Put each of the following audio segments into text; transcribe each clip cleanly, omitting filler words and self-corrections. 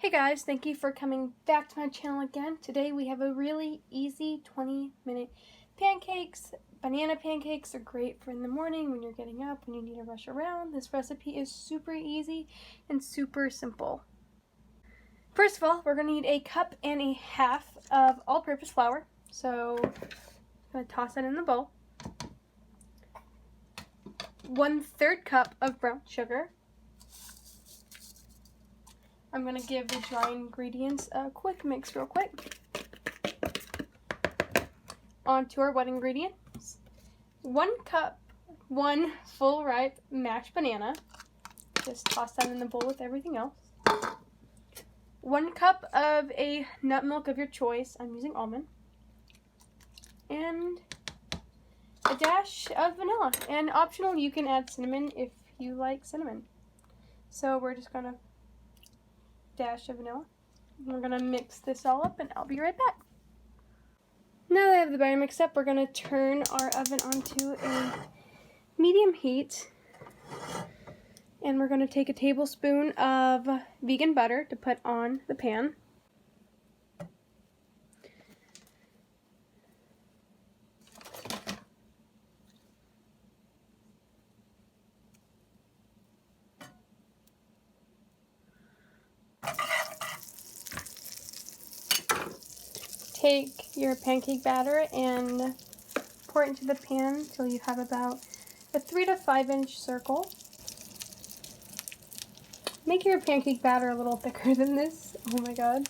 Hey guys, thank you for coming back to my channel again. Today we have a really easy 20-minute pancakes. Banana pancakes are great for in the morning when you're getting up, when you need to rush around. This recipe is super easy and super simple. First of all, we're going to need 1.5 cups of all-purpose flour. So I'm going to toss that in the bowl. 1/3 cup of brown sugar. I'm going to give the dry ingredients a quick mix real quick. On to our wet ingredients. 1 cup, 1 full ripe mashed banana. Just toss that in the bowl with everything else. 1 cup of a nut milk of your choice. I'm using almond. And a dash of vanilla. And optional, you can add cinnamon if you like cinnamon. So we're just going to dash of vanilla. We're going to mix this all up and I'll be right back. Now that I have the batter mixed up, we're going to turn our oven onto a medium heat. And we're going to take a tablespoon of vegan butter to put on the pan. Take your pancake batter and pour it into the pan until you have about a 3 to 5 inch circle. Make your pancake batter a little thicker than this. Oh my god.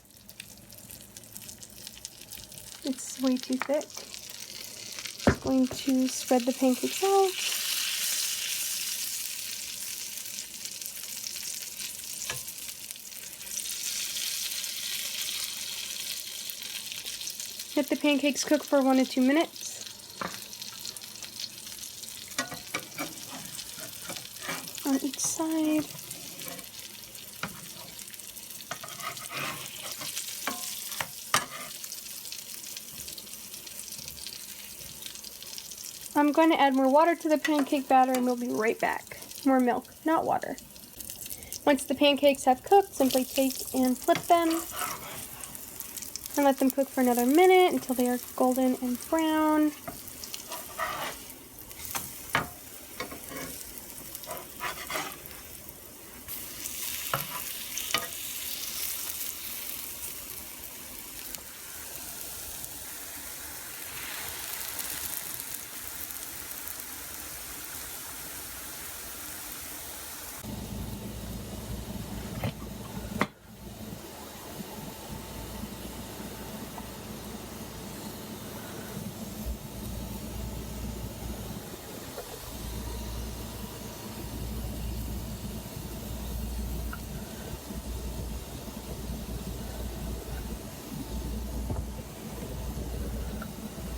It's way too thick. Just going to spread the pancakes out. Let the pancakes cook for 1 to 2 minutes. On each side. I'm going to add more water to the pancake batter and we'll be right back. More milk, not water. Once the pancakes have cooked, simply take and flip them. And let them cook for another minute until they are golden and brown.